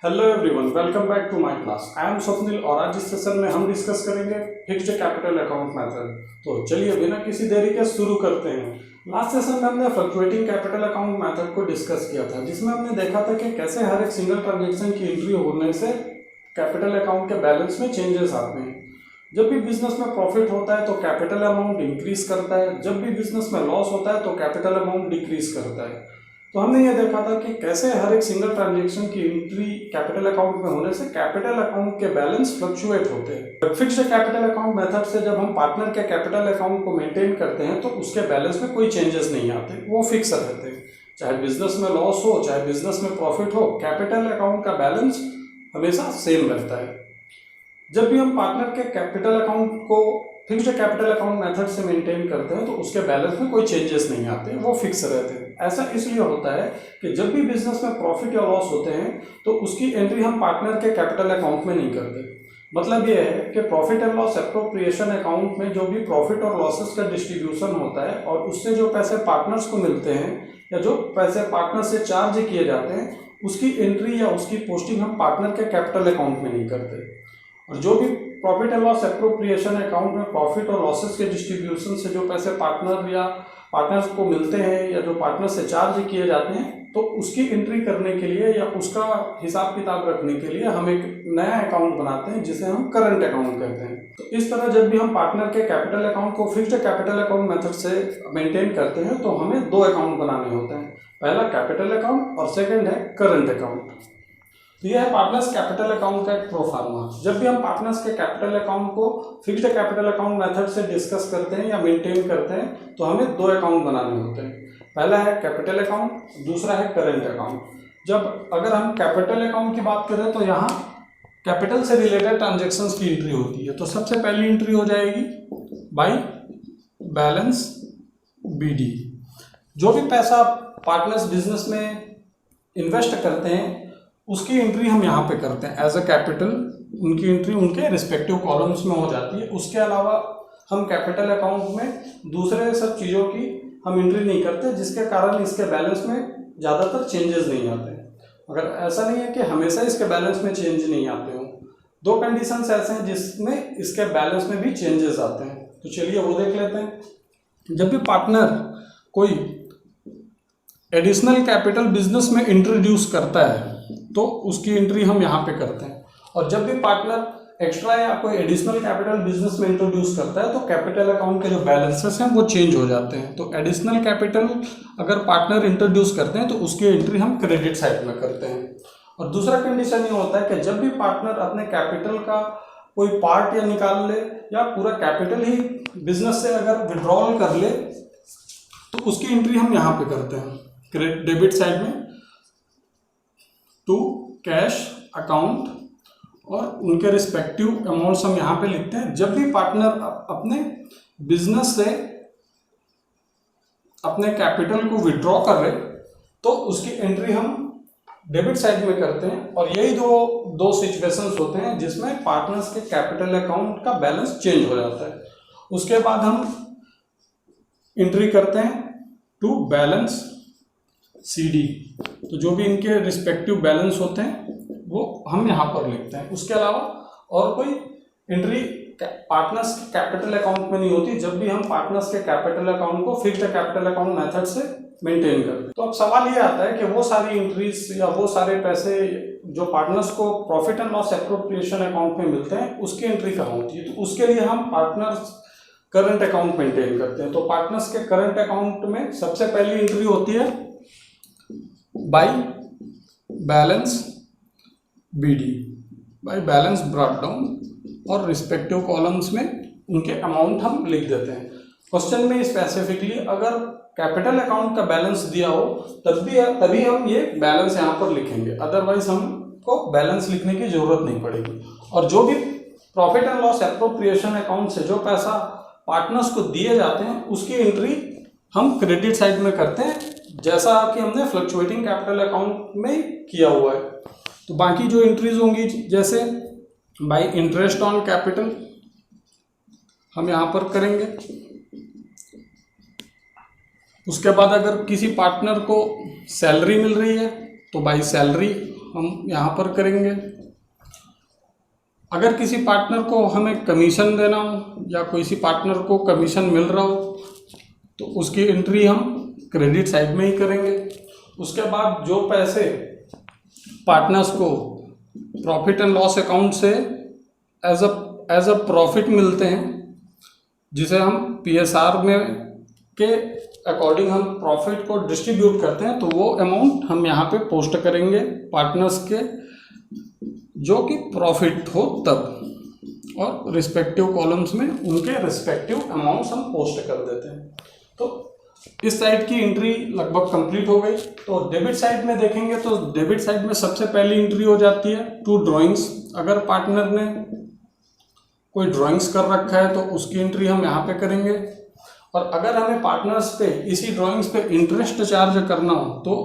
Hello everyone, welcome back to my class. I am Swapnil और आज इस सेशन में हम डिस्कस करेंगे फिक्स्ड कैपिटल अकाउंट मेथड। तो चलिए बिना किसी देरी के शुरू करते हैं। लास्ट सेशन में हमने फ्लक्चुएटिंग कैपिटल अकाउंट मेथड को डिस्कस किया था, जिसमें हमने देखा था कि कैसे हर एक सिंगल ट्रांजेक्शन की एंट्री होने से कैपिटल अकाउंट के बैलेंस में चेंजेस आते हैं। जब भी बिजनेस में प्रॉफिट होता है तो कैपिटल अमाउंट इंक्रीज करता है, जब भी बिजनेस में लॉस होता है तो कैपिटल अमाउंट डिक्रीज करता है। तो हमने ये देखा था कि कैसे हर एक सिंगल ट्रांजेक्शन की एंट्री कैपिटल अकाउंट में होने से कैपिटल अकाउंट के बैलेंस फ्लक्चुएट होते हैं। फिक्स्ड कैपिटल अकाउंट मेथड से जब हम पार्टनर के कैपिटल अकाउंट को मेंटेन करते हैं तो उसके बैलेंस में कोई चेंजेस नहीं आते, वो फिक्स रहते हैं। चाहे बिजनेस में लॉस हो चाहे बिजनेस में प्रॉफिट हो, कैपिटल अकाउंट का बैलेंस हमेशा सेम रहता है। जब भी हम पार्टनर के कैपिटल अकाउंट को फिक्स्ड कैपिटल अकाउंट मेथड से मेंटेन करते हैं तो उसके बैलेंस में कोई चेंजेस नहीं आते, वो फिक्स रहते हैं। ऐसा इसलिए होता है कि जब भी बिजनेस में प्रॉफिट या लॉस होते हैं तो उसकी एंट्री हम पार्टनर के कैपिटल अकाउंट में नहीं करते। मतलब ये है कि profit and loss appropriation account में जो भी प्रॉफिट और लॉसेस का डिस्ट्रीब्यूशन होता है और उससे जो पैसे पार्टनर्स को मिलते हैं या जो पैसे पार्टनर से चार्ज किए जाते हैं, उसकी एंट्री या उसकी पोस्टिंग हम पार्टनर के कैपिटल अकाउंट में नहीं करते। और जो भी profit and loss appropriation account में प्रॉफिट और लॉसेस के डिस्ट्रीब्यूशन से जो पैसे पार्टनर्स को मिलते हैं या जो पार्टनर से चार्ज किए जाते हैं, तो उसकी एंट्री करने के लिए या उसका हिसाब किताब रखने के लिए हम एक नया अकाउंट बनाते हैं जिसे हम करंट अकाउंट कहते हैं। तो इस तरह जब भी हम पार्टनर के कैपिटल अकाउंट को फिक्स्ड कैपिटल अकाउंट मेथड से मेंटेन करते हैं तो हमें दो अकाउंट बनाने होते हैं। पहला कैपिटल अकाउंट और सेकेंड है करंट अकाउंट। तो यह है पार्टनर्स कैपिटल अकाउंट का एक प्रोफार्मा। जब भी हम पार्टनर्स के कैपिटल अकाउंट को फिक्स्ड कैपिटल अकाउंट मेथड से डिस्कस करते हैं या मेंटेन करते हैं तो हमें दो अकाउंट बनाने होते हैं। पहला है कैपिटल अकाउंट, दूसरा है करंट अकाउंट। जब अगर हम कैपिटल अकाउंट की बात करें तो यहाँ कैपिटल से रिलेटेड ट्रांजेक्शन्स की एंट्री होती है। तो सबसे पहली एंट्री हो जाएगी बाय बैलेंस BD। जो भी पैसा पार्टनर्स बिजनेस में इन्वेस्ट करते हैं उसकी एंट्री हम यहाँ पे करते हैं एज अ कैपिटल। उनकी एंट्री उनके रिस्पेक्टिव कॉलम्स में हो जाती है। उसके अलावा हम कैपिटल अकाउंट में दूसरे सब चीज़ों की हम एंट्री नहीं करते, जिसके कारण इसके बैलेंस में ज़्यादातर चेंजेस नहीं आते हैं। मगर ऐसा नहीं है कि हमेशा इसके बैलेंस में चेंज नहीं आते हों। दो कंडीशंस ऐसे हैं जिसमें इसके बैलेंस में भी चेंजेस आते हैं। तो चलिए वो देख लेते हैं। जब भी पार्टनर कोई एडिशनल कैपिटल बिजनेस में इंट्रोड्यूस करता है तो उसकी एंट्री हम यहाँ पे करते हैं। और जब भी पार्टनर एक्स्ट्रा या कोई एडिशनल कैपिटल बिजनेस में इंट्रोड्यूस करता है तो कैपिटल अकाउंट के जो बैलेंसेस हैं वो चेंज हो जाते हैं। तो एडिशनल कैपिटल अगर पार्टनर इंट्रोड्यूस करते हैं तो उसकी एंट्री हम क्रेडिट साइड में करते हैं। और दूसरा कंडीशन ये होता है कि जब भी पार्टनर अपने कैपिटल का कोई पार्ट या निकाल ले या पूरा कैपिटल ही बिजनेस से अगर विड्रॉल कर ले तो उसकी एंट्री हम यहाँ पे करते हैं डेबिट साइड में टू कैश अकाउंट, और उनके रिस्पेक्टिव अमाउंट्स हम यहाँ पे लिखते हैं। जब भी पार्टनर अपने बिजनेस से अपने कैपिटल को विड्रॉ कर रहे तो उसकी एंट्री हम डेबिट साइड में करते हैं। और यही दो सिचुएशंस होते हैं जिसमें पार्टनर्स के कैपिटल अकाउंट का बैलेंस चेंज हो जाता है। उसके बाद हम एंट्री करते हैं टू बैलेंस CD। तो जो भी इनके रिस्पेक्टिव बैलेंस होते हैं वो हम यहाँ पर लिखते हैं। उसके अलावा और कोई एंट्री पार्टनर्स के कैपिटल अकाउंट में नहीं होती जब भी हम पार्टनर्स के कैपिटल अकाउंट को फिक्स्ड कैपिटल अकाउंट मेथड से मेंटेन करते हैं। तो अब सवाल ये आता है कि वो सारी एंट्रीज या वो सारे पैसे जो पार्टनर्स को profit and loss appropriation account में मिलते हैं उसकी एंट्री कहाँ होती है। तो उसके लिए हम पार्टनर्स करंट अकाउंट मेंटेन करते हैं। तो पार्टनर्स के करंट अकाउंट में सबसे पहली एंट्री होती है by balance BD, by balance brought down, और रिस्पेक्टिव कॉलम्स में उनके अमाउंट हम लिख देते हैं। क्वेश्चन में स्पेसिफिकली अगर कैपिटल अकाउंट का बैलेंस दिया हो तभी हम ये बैलेंस यहाँ पर लिखेंगे, अदरवाइज हमको बैलेंस लिखने की जरूरत नहीं पड़ेगी। और जो भी profit and loss appropriation account से जो पैसा पार्टनर्स को दिए जाते हैं उसकी एंट्री हम क्रेडिट साइड में करते हैं, जैसा कि हमने फ्लक्चुएटिंग कैपिटल अकाउंट में किया हुआ है। तो बाकी जो एंट्रीज होंगी जैसे बाय इंटरेस्ट ऑन कैपिटल हम यहाँ पर करेंगे। उसके बाद अगर किसी पार्टनर को सैलरी मिल रही है तो बाय सैलरी, हम यहाँ पर करेंगे। अगर किसी पार्टनर को हमें कमीशन देना हो या किसी पार्टनर को कमीशन मिल रहा हो तो उसकी एंट्री हम क्रेडिट साइड में ही करेंगे। उसके बाद जो पैसे पार्टनर्स को प्रॉफिट एंड लॉस अकाउंट से एज अ प्रॉफिट मिलते हैं, जिसे हम PSR में के अकॉर्डिंग हम प्रॉफिट को डिस्ट्रीब्यूट करते हैं, तो वो अमाउंट हम यहाँ पे पोस्ट करेंगे पार्टनर्स के, जो कि प्रॉफिट हो तब, और रिस्पेक्टिव कॉलम्स में उनके रिस्पेक्टिव अमाउंट्स हम पोस्ट कर देते हैं। तो इस साइड की एंट्री लगभग कंप्लीट हो गई। तो डेबिट साइड में देखेंगे तो डेबिट साइड में सबसे पहली एंट्री हो जाती है टू ड्राइंग्स। अगर पार्टनर ने कोई ड्राइंग्स कर रखा है तो उसकी एंट्री हम यहाँ पे करेंगे। और अगर हमें पार्टनर्स पे इसी ड्राइंग्स पे इंटरेस्ट चार्ज करना हो तो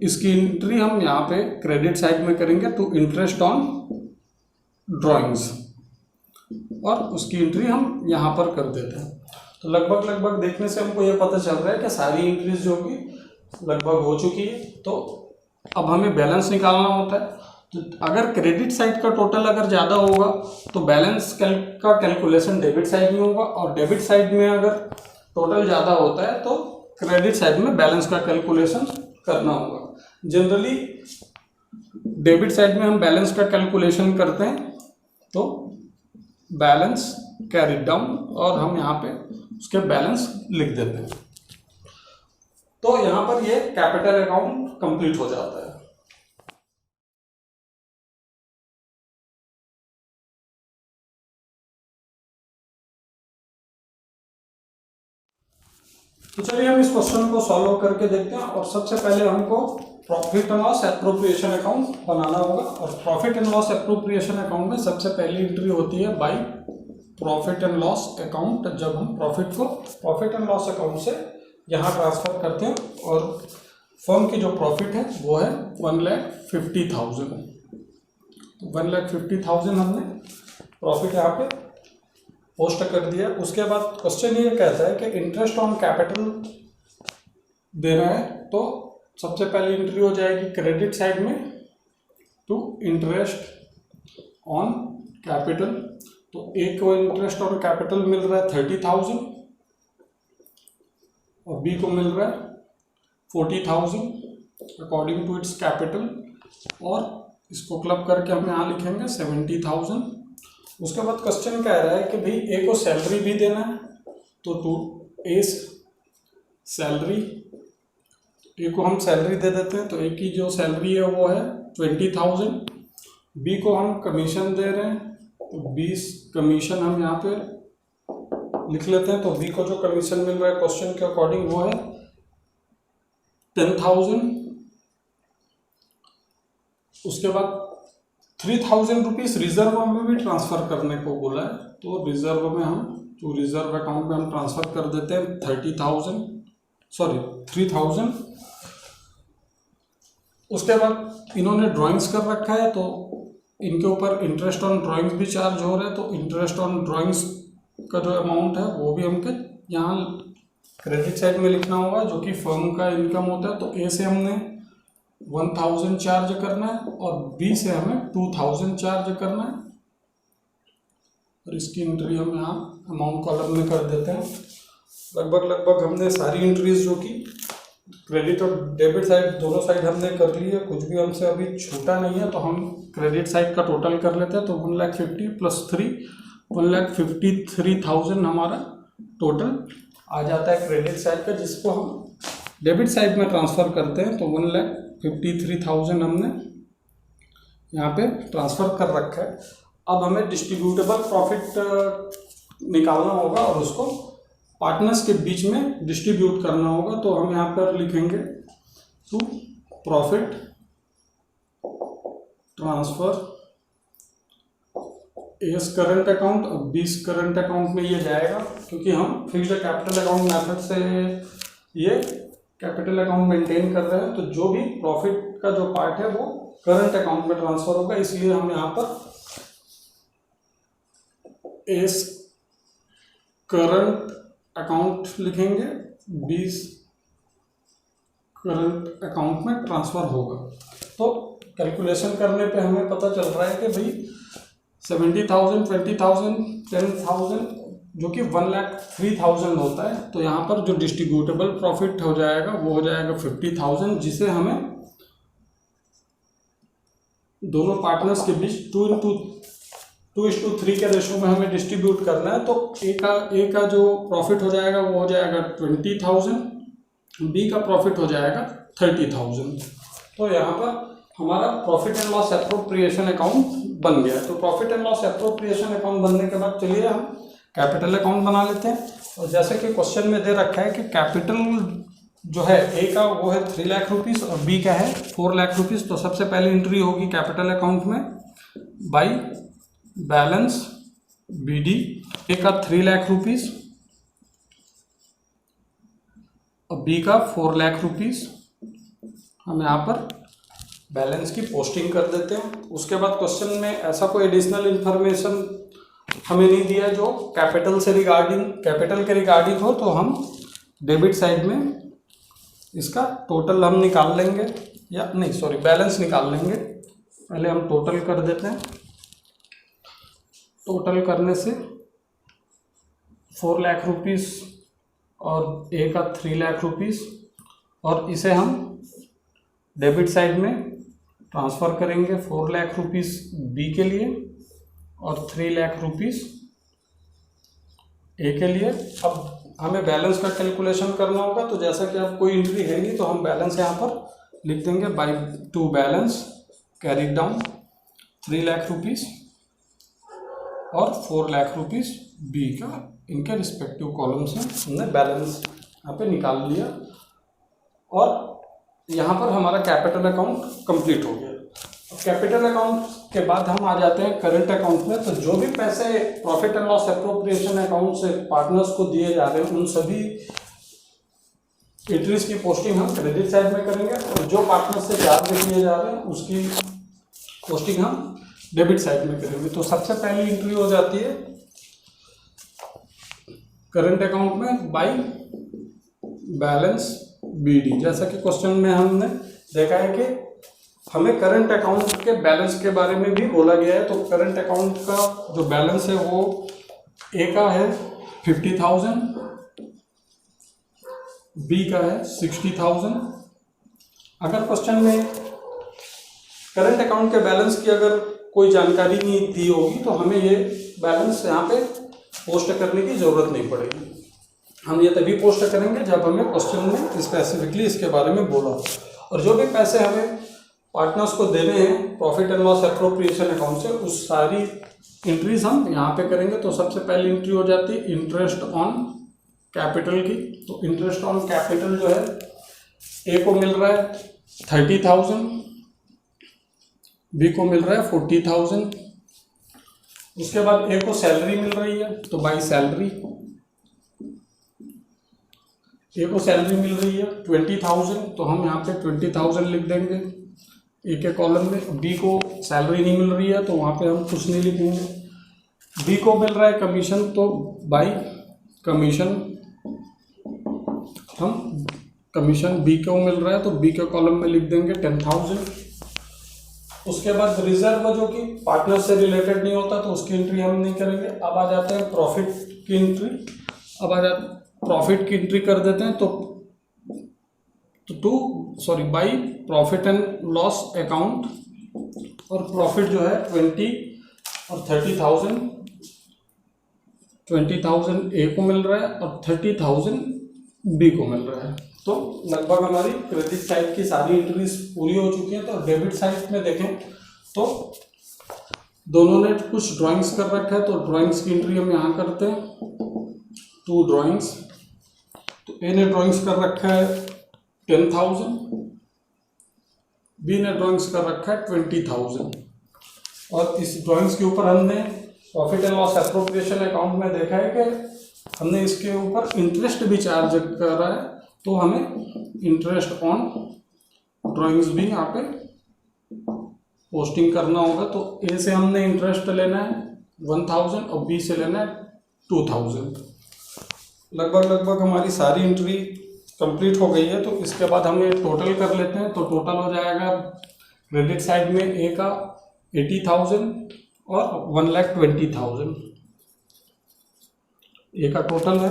इसकी एंट्री हम यहाँ पे क्रेडिट साइड में करेंगे, टू इंटरेस्ट ऑन ड्राइंग्स, और उसकी एंट्री हम यहाँ पर कर देते हैं। तो लगभग देखने से हमको ये पता चल रहा है कि सारी एंट्रीज जो कि लगभग हो चुकी है। तो अब हमें बैलेंस निकालना होता है। तो अगर क्रेडिट साइड का टोटल अगर ज़्यादा होगा तो बैलेंस का कैलकुलेशन डेबिट साइड में होगा, और डेबिट साइड में अगर टोटल ज़्यादा होता है तो क्रेडिट साइड में बैलेंस का कैलकुलेशन करना होगा। जनरली डेबिट साइड में हम बैलेंस का कैलकुलेशन करते हैं, तो बैलेंस कैरी डाउन, और हम यहाँ पे उसके बैलेंस लिख देते हैं। तो यहाँ पर ये कैपिटल अकाउंट कंप्लीट हो जाता है। तो चलिए हम इस क्वेश्चन को सॉल्व करके देखते हैं। और सबसे पहले हमको profit and loss appropriation account बनाना होगा। और profit and loss appropriation account में सबसे पहली एंट्री होती है by profit and loss account. जब हम प्रॉफिट को प्रॉफिट एंड लॉस अकाउंट से यहाँ ट्रांसफर करते हैं, और फर्म की जो प्रॉफिट है वो है 1,50,000। तो 1,50,000 हमने प्रॉफिट यहाँ पे पोस्ट कर दिया। उसके बाद क्वेश्चन ये कहता है कि इंटरेस्ट ऑन कैपिटल देना है, तो सबसे पहली एंट्री हो जाएगी क्रेडिट साइड में, टू इंटरेस्ट ऑन कैपिटल। तो ए को इंटरेस्ट ऑन कैपिटल मिल रहा है 30,000 और बी को मिल रहा है 40,000 अकॉर्डिंग टू इट्स कैपिटल, और इसको क्लब करके हम यहाँ लिखेंगे 70,000। उसके बाद क्वेश्चन कह रहा है कि भाई ए को सैलरी भी देना है, तो टू ए सैलरी, ए को हम सैलरी दे देते हैं। तो ए की जो सैलरी है वो है 20,000। बी को हम कमीशन दे रहे हैं, तो 20 कमीशन हम यहाँ पे लिख लेते हैं। तो बी को जो कमीशन मिल रहा है क्वेश्चन के अकॉर्डिंग वो है 10,000। उसके बाद 3,000 रुपीज़ रिजर्व में भी ट्रांसफ़र करने को बोला है, तो रिजर्व में हम जो रिजर्व अकाउंट में हम ट्रांसफ़र कर देते हैं 3,000। उसके बाद इन्होंने ड्राइंग्स कर रखा है, तो इनके ऊपर इंटरेस्ट ऑन ड्राइंग्स भी चार्ज हो रहा है। तो इंटरेस्ट ऑन ड्राइंग्स का जो अमाउंट है वो भी हमको यहाँ क्रेडिट साइड में लिखना होगा, जो कि फर्म का इनकम होता है। तो ए से हमने 1,000 चार्ज करना है, और बी से हमें 2,000 चार्ज करना है, और इसकी एंट्री हम यहाँ अमाउंट कॉलम में कर देते हैं। लगभग हमने सारी एंट्रीज जो कि क्रेडिट और डेबिट साइड दोनों साइड हमने कर ली है, कुछ भी हमसे अभी छूटा नहीं है। तो हम क्रेडिट साइड का टोटल कर लेते हैं। तो 1,50,000 प्लस 3 1,53,000 हमारा टोटल आ जाता है क्रेडिट साइड का, जिसको हम डेबिट साइड में ट्रांसफ़र करते हैं। तो 1,53,000 हमने यहाँ पे ट्रांसफ़र कर रखा है। अब हमें डिस्ट्रीब्यूटेबल प्रॉफिट निकालना होगा और उसको पार्टनर्स के बीच में डिस्ट्रीब्यूट करना होगा। तो हम यहाँ पर लिखेंगे to profit transfer as current account और बीस करंट अकाउंट में ये जाएगा, क्योंकि हम फिक्स्ड कैपिटल अकाउंट मेथड से ये कैपिटल अकाउंट मेंटेन कर रहे हैं। तो जो भी प्रॉफिट का जो पार्ट है वो करंट अकाउंट में ट्रांसफ़र होगा, इसलिए हम यहाँ पर एस करंट अकाउंट लिखेंगे, 20 करंट अकाउंट में ट्रांसफ़र होगा। तो कैलकुलेशन करने पे हमें पता चल रहा है कि भाई 70,000, 20,000, 10,000 जो कि 1,03,000 होता है। तो यहाँ पर जो डिस्ट्रीब्यूटेबल प्रॉफिट हो जाएगा वो हो जाएगा 50,000, जिसे हमें दोनों पार्टनर्स के बीच 2:3 के रेशो में हमें डिस्ट्रीब्यूट करना है। तो ए का जो प्रॉफिट हो जाएगा वो हो जाएगा 20,000, बी का प्रॉफिट हो जाएगा 30,000। तो यहाँ पर हमारा profit and loss appropriation account बन गया। तो profit and loss appropriation account बनने के बाद चलिए हम कैपिटल अकाउंट बना लेते हैं। और जैसे कि क्वेश्चन में दे रखा है कि कैपिटल जो है ए का वो है 3 लाख रुपीज़ और बी का है 4 लाख रुपीज़। तो सबसे पहले एंट्री होगी कैपिटल अकाउंट में बाई बैलेंस BD। ए का 3 लाख रुपीज़ और बी का 4 लाख रुपीज़। हम यहाँ पर बैलेंस की पोस्टिंग कर देते हैं। उसके बाद क्वेश्चन में ऐसा कोई एडिशनल इन्फॉर्मेशन हमें नहीं दिया जो कैपिटल के रिगार्डिंग हो, तो हम डेबिट साइड में इसका टोटल हम निकाल लेंगे, या नहीं सॉरी बैलेंस निकाल लेंगे। पहले हम टोटल कर देते हैं। टोटल करने से 4 लाख रुपीज़ और ए का 3 लाख रुपीज़, और इसे हम डेबिट साइड में ट्रांसफ़र करेंगे 4 लाख रुपीज़ बी के लिए और 3 लाख रुपीज़ ए के लिए। अब हमें बैलेंस का कैलकुलेशन करना होगा, तो जैसा कि अब कोई एंट्री है नहीं तो हम बैलेंस यहाँ पर लिख देंगे by two balance carry down 3 lakh rupees और 4 लाख रुपीज़ बी का, इनके रिस्पेक्टिव कॉलम से हमने बैलेंस यहाँ पे निकाल लिया। और यहाँ पर हमारा कैपिटल अकाउंट कंप्लीट हो गया। कैपिटल अकाउंट के बाद हम आ जाते हैं करंट अकाउंट में। तो जो भी पैसे profit and loss appropriation account से पार्टनर्स को दिए जा रहे हैं उन सभी एंट्रीज की पोस्टिंग हम क्रेडिट साइड में करेंगे, और जो पार्टनर्स से चार्ज किए जा रहे हैं उसकी पोस्टिंग हम डेबिट साइड में करेंगे। तो सबसे पहली एंट्री हो जाती है करंट अकाउंट में बाई बैलेंस BD। जैसा कि क्वेश्चन में हमने देखा है कि हमें करंट अकाउंट के बैलेंस के बारे में भी बोला गया है। तो करंट अकाउंट का जो बैलेंस है वो ए का है 50,000, बी का है 60,000। अगर क्वेश्चन में करंट अकाउंट के बैलेंस की अगर कोई जानकारी नहीं दी होगी तो हमें ये बैलेंस यहाँ पे पोस्ट करने की ज़रूरत नहीं पड़ेगी। हम ये तभी पोस्ट करेंगे जब हमें क्वेश्चन में स्पेसिफिकली इसके बारे में बोला। और जो भी पैसे हमें पार्टनर्स को देने हैं profit and loss appropriation account से, उस सारी एंट्रीज हम यहाँ पे करेंगे। तो सबसे पहली एंट्री हो जाती है इंटरेस्ट ऑन कैपिटल की। तो इंटरेस्ट ऑन कैपिटल जो है ए को मिल रहा है 30,000, बी को मिल रहा है 40,000। उसके बाद ए को सैलरी मिल रही है तो बाई सैलरी ए को सैलरी मिल रही है 20,000, तो हम यहाँ पे 20,000 लिख देंगे ए के कॉलम में। बी को सैलरी नहीं मिल रही है तो वहाँ पे हम कुछ नहीं लिखेंगे। बी को मिल रहा है कमीशन, तो बाई कमीशन हम कमीशन बी को मिल रहा है तो बी के कॉलम में लिख देंगे 10,000। उसके बाद रिजर्व जो कि पार्टनर से रिलेटेड नहीं होता तो उसकी एंट्री हम नहीं करेंगे। अब आ जाते हैं प्रॉफिट की एंट्री। अब आ जाते प्रॉफिट की एंट्री कर देते हैं। तो by profit and loss account, और प्रॉफिट जो है 20 और 30,000। 20,000 ए को मिल रहा है और 30,000 बी को मिल रहा है। तो लगभग हमारी क्रेडिट साइड की सारी एंट्रीज पूरी हो चुकी हैं। तो डेबिट साइड में देखें तो दोनों ने कुछ ड्राइंग्स कर रखा है, तो ड्राइंग्स की एंट्री हम यहाँ करते हैं 2 ड्राइंग्स। तो ए ने ड्राइंग्स कर रखा है 10,000, बी ने ड्राइंग्स कर रखा है 20,000। और इस ड्राइंग्स के ऊपर हमने profit and loss appropriation account में देखा है कि हमने इसके ऊपर इंटरेस्ट भी चार्ज करा है, तो हमें इंटरेस्ट ऑन ड्राइंग्स भी यहाँ पे पोस्टिंग करना होगा। तो ए से हमने इंटरेस्ट लेना है 1,000 और बी से लेना है 2,000। लगभग हमारी सारी एंट्री कंप्लीट हो गई है। तो इसके बाद हम ये टोटल कर लेते हैं। तो टोटल हो जाएगा क्रेडिट साइड में ए का 80,000 और 1,20,000 ए का टोटल है।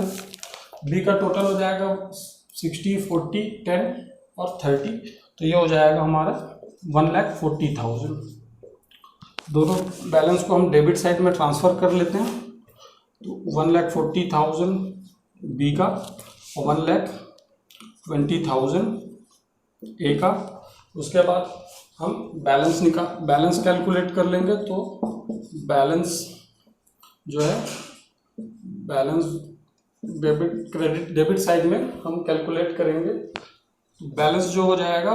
बी का टोटल हो जाएगा 60, 40, 10 और 30, तो ये हो जाएगा हमारा 1,40,000। दोनों बैलेंस को हम डेबिट साइड में ट्रांसफ़र कर लेते हैं, तो 1,40,000 बी का और 1,20,000 ए का। उसके बाद हम बैलेंस कैलकुलेट कर लेंगे, तो बैलेंस जो है बैलेंस डेबिट साइड में हम कैलकुलेट करेंगे। बैलेंस जो हो जाएगा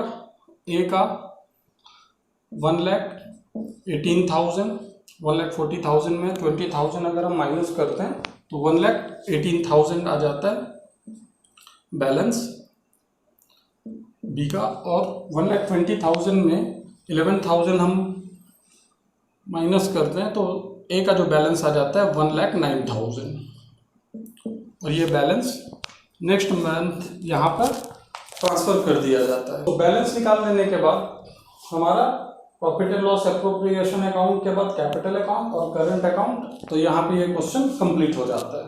ए का 1,18,000, 1,40,000 में 20,000 अगर हम माइनस करते हैं तो 1,18,000 आ जाता है बैलेंस बी का। और 1,20,000 में 11,000 हम माइनस करते हैं तो ए का जो बैलेंस आ जाता है 1,09,000, और ये बैलेंस नेक्स्ट मंथ यहाँ पर ट्रांसफ़र कर दिया जाता है। तो बैलेंस निकाल लेने के बाद हमारा profit and loss appropriation account के बाद कैपिटल अकाउंट और करंट अकाउंट, तो यहाँ पे ये क्वेश्चन कंप्लीट हो जाता है।